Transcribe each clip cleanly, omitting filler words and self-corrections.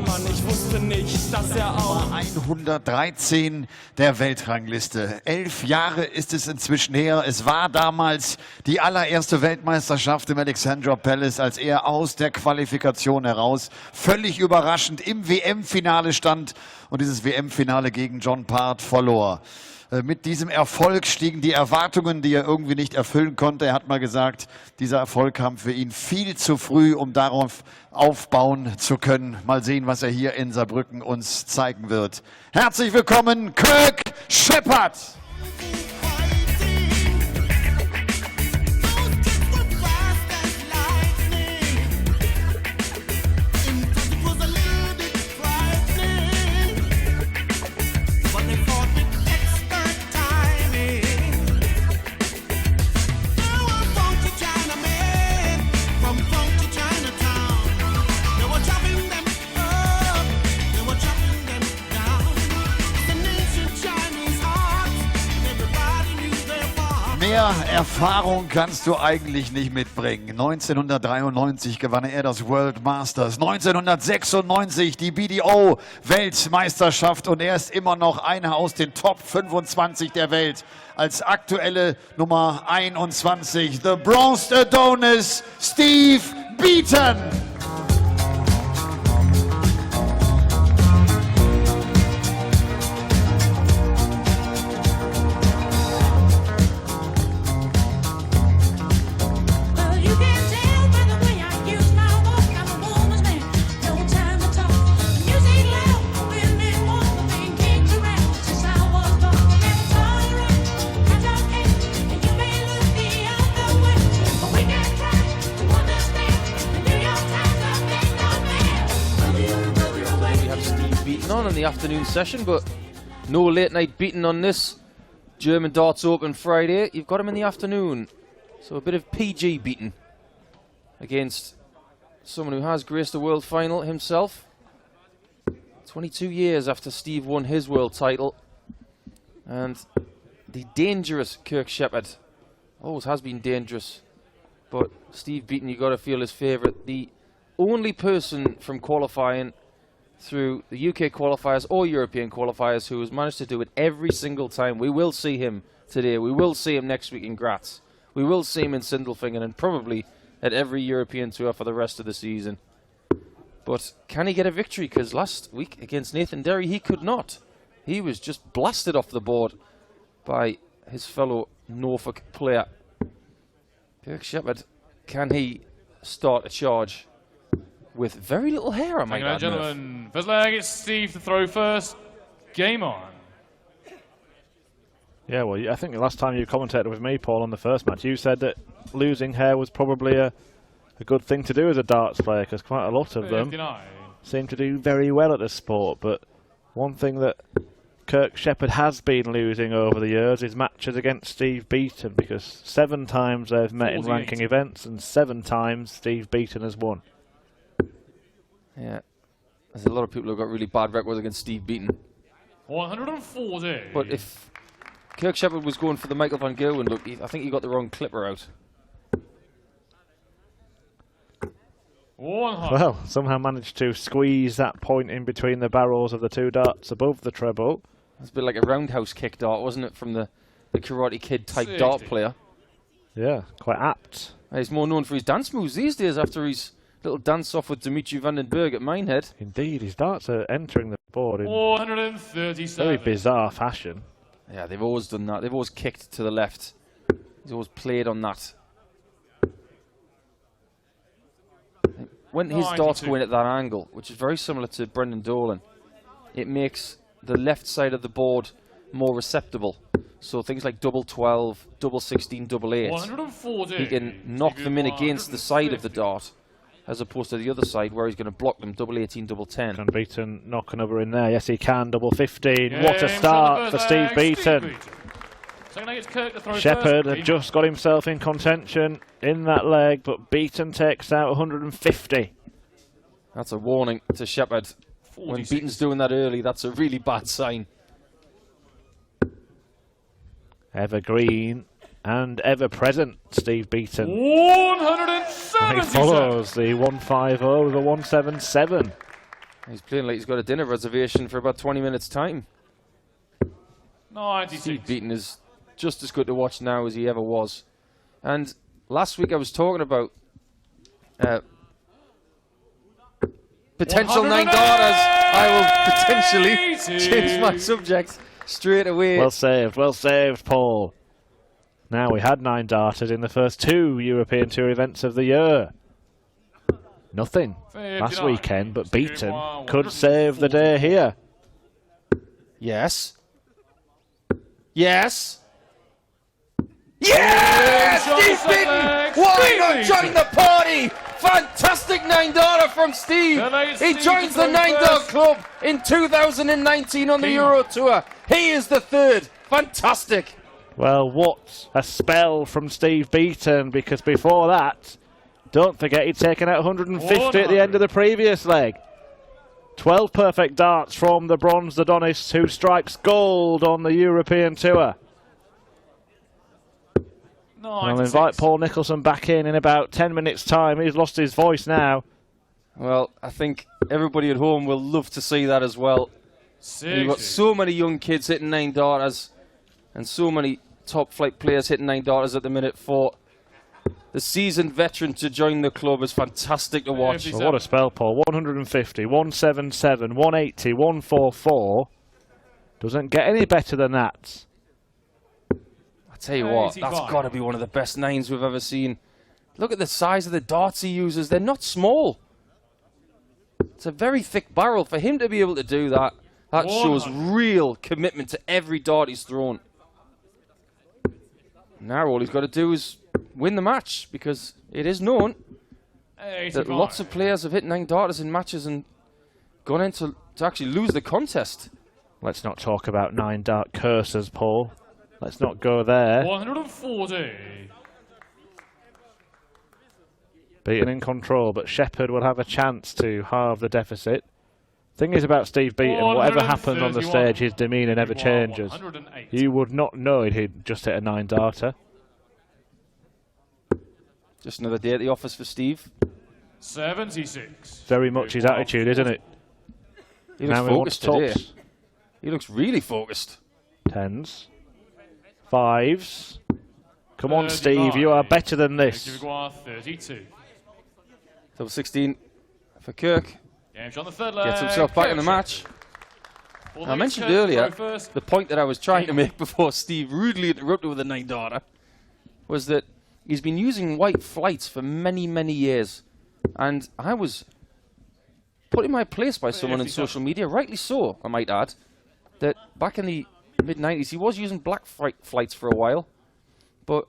Mann, ich wusste nicht, dass er auch 113 der Weltrangliste. 11 Jahre ist es inzwischen her. Es war damals die allererste Weltmeisterschaft im Alexandra Palace, als er aus der Qualifikation heraus völlig überraschend im WM-Finale stand und dieses WM-Finale gegen John Part verlor. Mit diesem Erfolg stiegen die Erwartungen, die er irgendwie nicht erfüllen konnte. Er hat mal gesagt, dieser Erfolg kam für ihn viel zu früh, um darauf aufbauen zu können. Mal sehen, was er hier in Saarbrücken uns zeigen wird. Herzlich willkommen, Kirk Shepherd! Mehr Erfahrung kannst du eigentlich nicht mitbringen. 1993 gewann er das World Masters, 1996 die BDO-Weltmeisterschaft und er ist immer noch einer aus den Top 25 der Welt. Als aktuelle Nummer 21, the Bronze Adonis, Steve Beaton. On in the afternoon session, but no late night beating on this German Darts Open Friday. You've got him in the afternoon, so a bit of PG beating against someone who has graced a world final himself. 22 years after Steve won his world title, and the dangerous Kirk Shepherd always has been dangerous, but Steve Beaton, you got to feel his favourite. The only person from qualifying through the UK qualifiers or European qualifiers who has managed to do it every single time. We will see him today. We will see him next week in Graz. We will see him in Sindelfingen and probably at every European tour for the rest of the season. But can he get a victory? Because last week against Nathan Derry, he could not. He was just blasted off the board by his fellow Norfolk player. Kirk Shepherd, can he start a charge with very little hair, I might add. Gentlemen, first leg, it's Steve to throw first. Game on. Yeah, well, I think the last time you commentated with me, Paul, on the first match, you said that losing hair was probably a good thing to do as a darts player, because quite a lot of them seem to do very well at the sport. But one thing that Kirk Shepherd has been losing over the years is matches against Steve Beaton, because 7 times they've met in ranking events, and 7 times Steve Beaton has won. Yeah, there's a lot of people who've got really bad records against Steve Beaton. 140. But if Kirk Shepherd was going for the Michael van Gerwen look, I think he got the wrong clipper out. Well, somehow managed to squeeze that point in between the barrels of the 2 darts above the treble. It's a bit like a roundhouse kick dart, wasn't it, from the Karate Kid type 60 dart player? Yeah, quite apt. He's more known for his dance moves these days after his little dance off with Dimitri van den Berg at Minehead. Indeed, his darts are entering the board in 437. very bizarre fashion. Yeah, they've always done that. They've always kicked to the left. He's always played on that. When his darts go in at that angle, which is very similar to Brendan Dolan, it makes the left side of the board more receptible. So things like double 12, double 16, double 8, he can knock them in against the side of the dart, as opposed to the other side where he's going to block them, double 18, double 10. Can Beaton knock another in there? Yes, he can. Double 15. Yeah, what a start for Steve Beaton. Shepherd had just got himself in contention in that leg, but Beaton takes out 150. That's a warning to Shepherd. When Beaton's doing that early, that's a really bad sign. Evergreen and ever-present Steve Beaton. 177. He follows the 150 with a 177. He's playing like he's got a dinner reservation for about 20 minutes' time. 96. Steve Beaton is just as good to watch now as he ever was. And last week I was talking about potential 9 daughters. I will potentially change my subject straight away. Well saved, Paul. Now, we had 9 darters in the first 2 European Tour events of the year. Nothing last weekend, but Beaton could save the day here. Yes. Yes! Yes! Steve Beaton! Why not join the party? Fantastic 9 darter from Steve. He joins the 9 dart club in 2019 on the Euro Tour. He is the 3rd. Fantastic. Well, what a spell from Steve Beaton, because before that, don't forget he'd taken out 150 at the end of the previous leg. 12 perfect darts from the bronze Adonis, who strikes gold on the European Tour. I'll invite Paul Nicholson back in about 10 minutes' time. He's lost his voice now. Well, I think everybody at home will love to see that as well. You've got so many young kids hitting 9 darters and so many top flight players hitting 9 darters at the minute. For the seasoned veteran to join the club is fantastic to watch. Well, what a spell, Paul. 150, 177, 180, 144. Doesn't get any better than that. I tell you what, that's got to be one of the best 9s we've ever seen. Look at the size of the darts he uses. They're not small. It's a very thick barrel. For him to be able to do that, that shows real commitment to every dart he's thrown. Now all he's got to do is win the match, because it is known that lots of players have hit 9 darters in matches and gone in to actually lose the contest. Let's not talk about 9 dart curses, Paul. Let's not go there. 140. Beaton in control, but Shepherd will have a chance to halve the deficit. Thing is about Steve Beaton, whatever happens on the stage, his demeanour never changes. You would not know he'd just hit a 9 darter. Just another day at the office for Steve. 76. Very much his attitude, isn't it? He looks focused today. He looks really focused. 10s. 5s. Come on, Steve, you are better than this. 32. Double 16 for Kirk. On the third leg. Gets himself back in the match. I mentioned earlier, the point that I was trying to make before Steve rudely interrupted with a 9 darter was that he's been using white flights for many, many years. And I was put in my place by someone on social media, rightly so, I might add, that back in the mid-90s he was using black flights for a while. But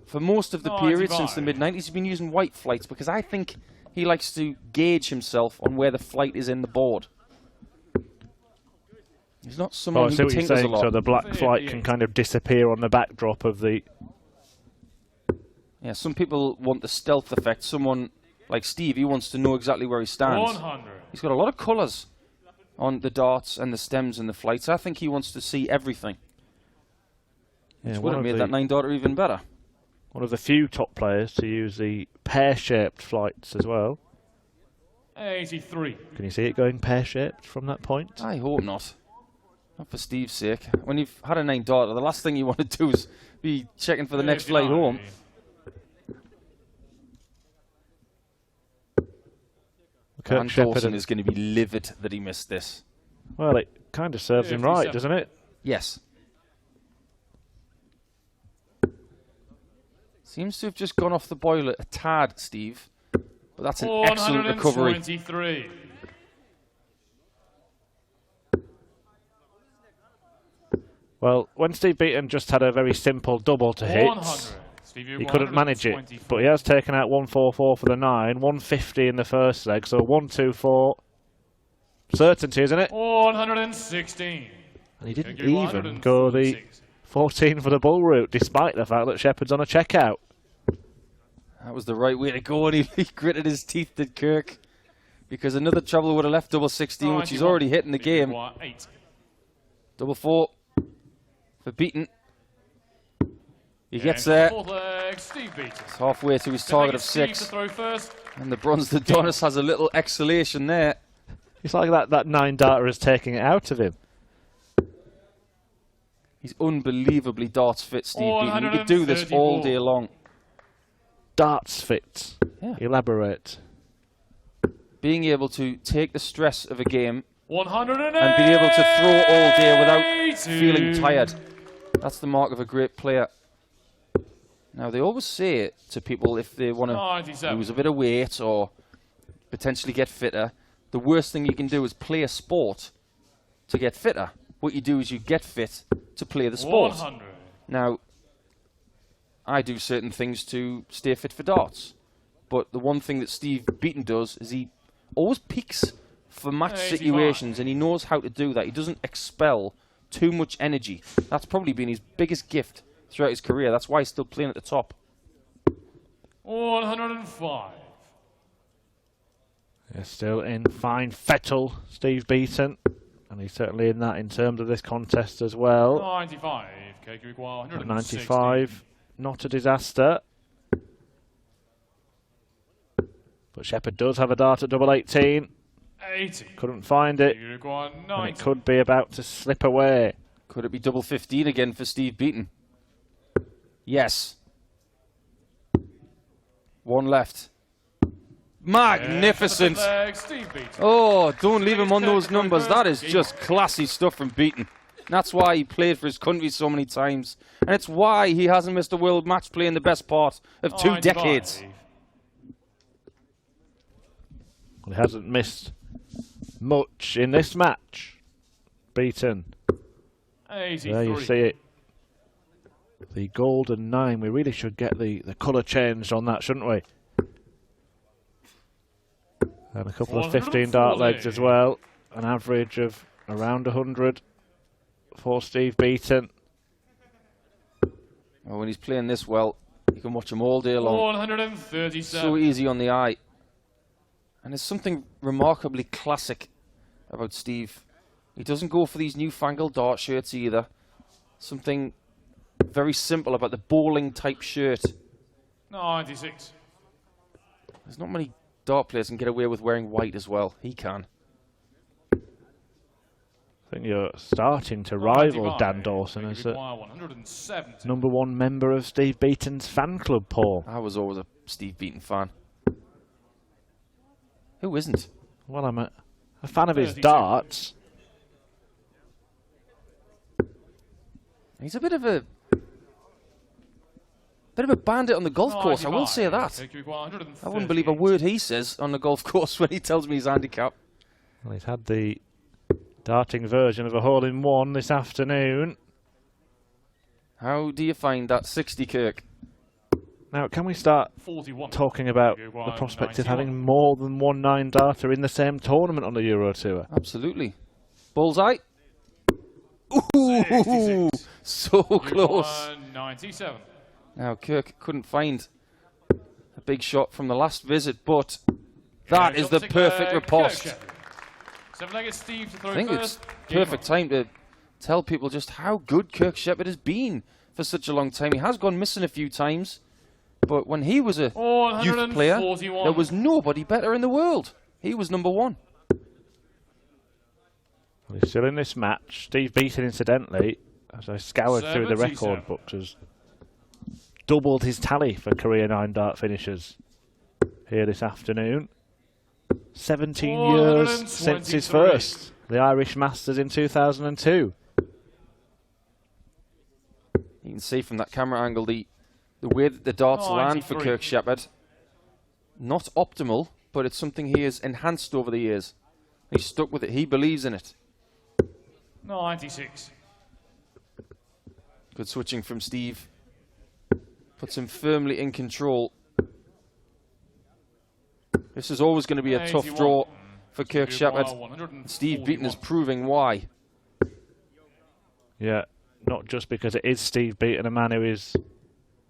for most of the period since the mid-90s, he's been using white flights, because I think he likes to gauge himself on where the flight is in the board. He's not someone who tinkers a lot. So the black flight can kind of disappear on the backdrop of the... Yeah, some people want the stealth effect. Someone like Steve, he wants to know exactly where he stands. 100. He's got a lot of colours on the darts and the stems and the flights. I think he wants to see everything. Yeah, which would have made that 9 darter even better. One of the few top players to use the pear-shaped flights as well. 83. Can you see it going pear-shaped from that point? I hope not. Not for Steve's sake. When you've had a 9 darter, the last thing you want to do is be checking for the next flight home. Dan Dawson is going to be livid that he missed this. Well, it kind of serves him right, doesn't it? Yes. Seems to have just gone off the boil a tad, Steve. But that's an excellent recovery. 123. Well, when Steve Beaton just had a very simple double to hit, he couldn't manage it. But he has taken out 144 for the 9, 150 in the first leg, so 124. Certainty, isn't it? 116. And he didn't even go the 14 for the bull route, despite the fact that Shepherd's on a checkout. That was the right way to go, and he gritted his teeth, did Kirk. Because another traveller would have left double 16, which he's already hit in the game. Double 4 for Beaton. He gets there. It's halfway to his target of 6. And the bronze Adonis has a little exhalation there. It's like that 9-darter is taking it out of him. He's unbelievably darts fit, Steve Beaton. You could do this all day long. Darts fit. Yeah. Elaborate. Being able to take the stress of a game 108 and be able to throw all day without feeling tired. That's the mark of a great player. Now, they always say to people if they want to lose a bit of weight or potentially get fitter, the worst thing you can do is play a sport to get fitter. What you do is you get fit to play the sport. 100. Now, I do certain things to stay fit for darts. But the one thing that Steve Beaton does is he always peaks for match situations, and he knows how to do that. He doesn't expel too much energy. That's probably been his biggest gift throughout his career. That's why he's still playing at the top. 105. They're still in fine fettle, Steve Beaton. And he's certainly in that in terms of this contest as well. 95. KQ 95, not a disaster. But Shepherd does have a dart at double 18. 80. Couldn't find it. And it could be about to slip away. Could it be double 15 again for Steve Beaton? Yes. One left. Magnificent. Oh, don't leave him on those numbers. That is just classy stuff from Beaton. That's why he played for his country so many times. And it's why he hasn't missed a world match play in the best part of 2 decades. Well, he hasn't missed much in this match. Beaton. There you see it. The golden 9. We really should get the colour changed on that, shouldn't we? And a couple of 15 dart legs as well. An average of around 100 for Steve Beaton. Well, when he's playing this well, you can watch him all day long. 137. So easy on the eye. And there's something remarkably classic about Steve. He doesn't go for these newfangled dart shirts either. Something very simple about the bowling type shirt. 96. There's not many dart players can get away with wearing white as well. He can. I think you're starting to rival Dan Dawson as a #1 member of Steve Beaton's fan club, Paul. I was always a Steve Beaton fan. Who isn't? Well, I'm a fan of his darts. He's a bit of a bandit on the golf course, I will say that. I wouldn't believe a word he says on the golf course when he tells me his handicap. Well, he's had the darting version of a hole-in-one this afternoon. How do you find that 60, Kirk? Now, can we start talking about the prospect of having more than one 9-darter in the same tournament on the Euro Tour? Absolutely. Bullseye. Ooh, so close. 97. Now, Kirk couldn't find a big shot from the last visit, but that is the perfect riposte. I think it's perfect time to tell people just how good Kirk Shepherd has been for such a long time. He has gone missing a few times, but when he was a youth player, there was nobody better in the world. He was #1. Well, he's still in this match. Steve Beaton, incidentally, as I scoured through the record books, has doubled his tally for career 9-dart finishers here this afternoon. 17 years since his first, the Irish Masters in 2002. You can see from that camera angle the way that the darts land for Kirk Shepherd. Not optimal, but it's something he has enhanced over the years. He's stuck with it. He believes in it. 96. Good switching from Steve. Puts him firmly in control. This is always going to be a tough draw for Kirk Shepherd. Steve Beaton is proving why. Yeah, not just because it is Steve Beaton, a man who is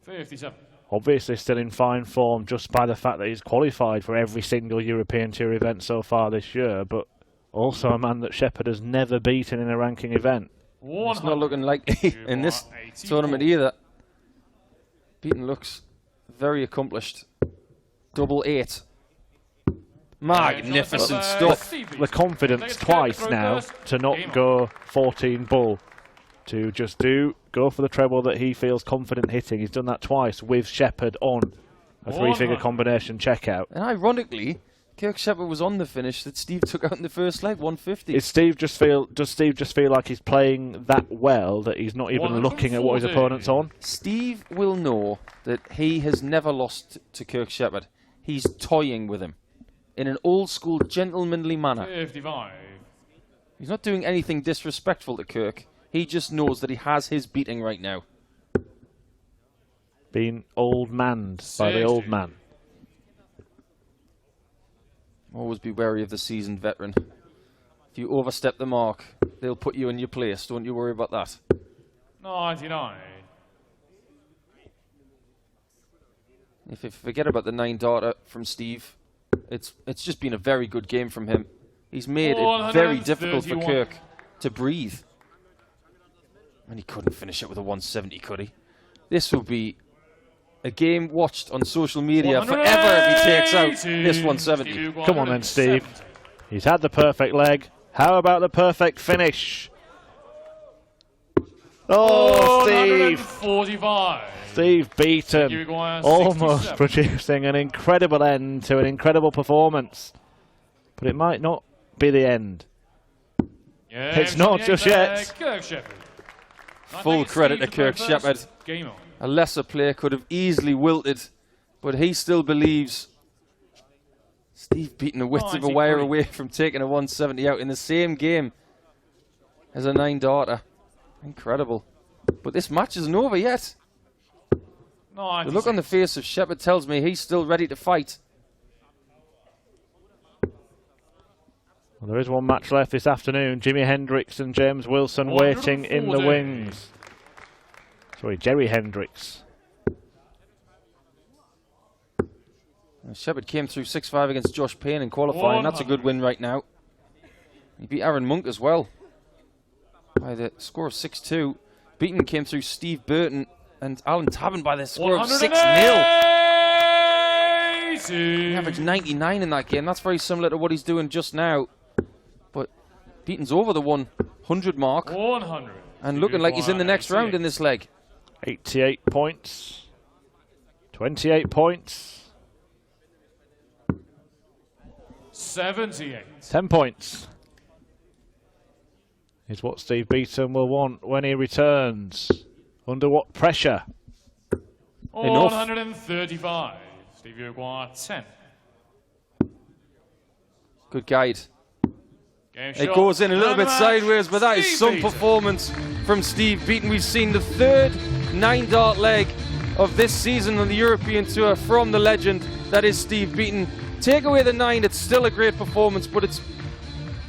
57. Obviously still in fine form just by the fact that he's qualified for every single European Tour event so far this year, but also a man that Shepherd has never beaten in a ranking event. It's not looking like in this tournament either. Beaton looks very accomplished. 88. Magnificent stuff. The confidence twice now to not go 14 bull, to just go for the treble that he feels confident hitting. He's done that twice with Shepherd on a three-figure combination checkout. And ironically, Kirk Shepherd was on the finish that Steve took out in the first leg, 150. Does Steve just feel like he's playing that well that he's not even looking at what his opponent's on? Steve will know that he has never lost to Kirk Shepherd. He's toying with him in an old-school, gentlemanly manner. 55. He's not doing anything disrespectful to Kirk. He just knows that he has his beating right now. Being old-manned by the old man. Always be wary of the seasoned veteran. If you overstep the mark, they'll put you in your place. Don't you worry about that. 99. If you forget about the 9 darter from Steve, it's just been a very good game from him. He's made it very difficult for Kirk to breathe. And he couldn't finish it with a 170, could he? This will be a game watched on social media forever if he takes out this 170. Come on then, Steve. He's had the perfect leg. How about the perfect finish? Oh, Steve! 45. Steve Beaton almost producing an incredible end to an incredible performance. But it might not be the end. Yeah, it's not just yet. Kirk Shepherd. Full credit to Kirk Shepherd. A lesser player could have easily wilted, but he still believes Steve Beaton a width of a wire away from taking a 170 out in the same game as a 9 darter. Incredible. But this match isn't over yet. The look on the face of Shepherd tells me he's still ready to fight. Well, there is one match left this afternoon. Jimi Hendrix and James Wilson waiting in the wings. Sorry, Jerry Hendricks. Shepherd came through 6-5 against Josh Payne in qualifying. That's a good win right now. He beat Aaron Monk as well by the score of 6-2. Beaton came through Steve Burton and Alan Tabin by the score of 6-0. He averaged 99 in that game. That's very similar to what he's doing just now. But Beaton's over the 100 mark. 100. And looking like he's in the next round in this leg. 88 points. 28 points. 78. 10 points is what Steve Beaton will want when he returns. Under what pressure? 135. Steve Uruguay 10. Good guide. It goes in a little bit sideways, but that is some performance from Steve Beaton. We've seen the third 9-dart leg of this season on the European Tour from the legend that is Steve Beaton. Take away the 9, it's still a great performance, but it's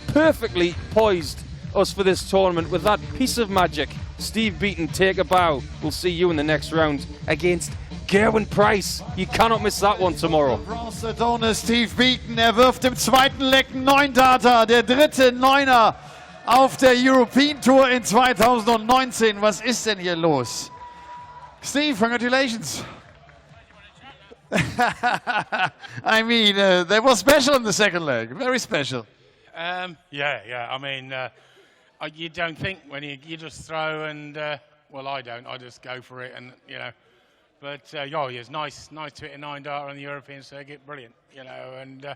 perfectly poised us for this tournament with that piece of magic. Steve Beaton, take a bow. We'll see you in the next round against Gerwin Price. You cannot miss that one tomorrow. Bronze Steve Beaton, wirft im zweiten Leck 9-Darter, der dritte 9er auf der European Tour in 2019. Was ist denn hier los? Steve, congratulations. I mean, they were special in the second leg, very special. Yeah. I mean, you don't think when you just throw and, well, I don't. I just go for it and, you know. But, it's nice to hit a 9-darter on the European circuit. Brilliant, you know. And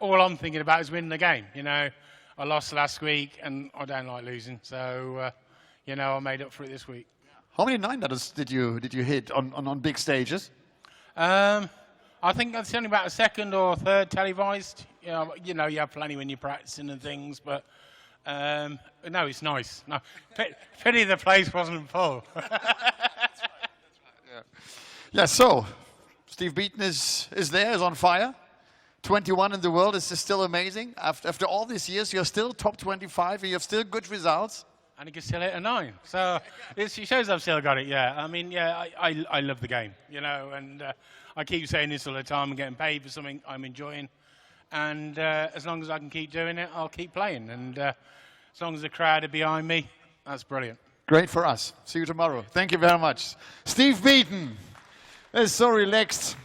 all I'm thinking about is winning the game, you know. I lost last week and I don't like losing. So, I made up for it this week. How many 9-darters did you hit on big stages? I think that's only about a second or third televised. You have plenty when you're practicing and things, but no, it's nice. No, pity the place wasn't full. Yeah, so Steve Beaton is there, is on fire. 21 in the world is still amazing. After all these years, you're still top 25, and you have still good results. And he can still hit a 9. So it shows I've still got it, yeah. I mean, I love the game, and I keep saying this all the time. I'm getting paid for something I'm enjoying. And as long as I can keep doing it, I'll keep playing. And as long as the crowd are behind me, that's brilliant. Great for us. See you tomorrow. Thank you very much. Steve Beaton is so relaxed.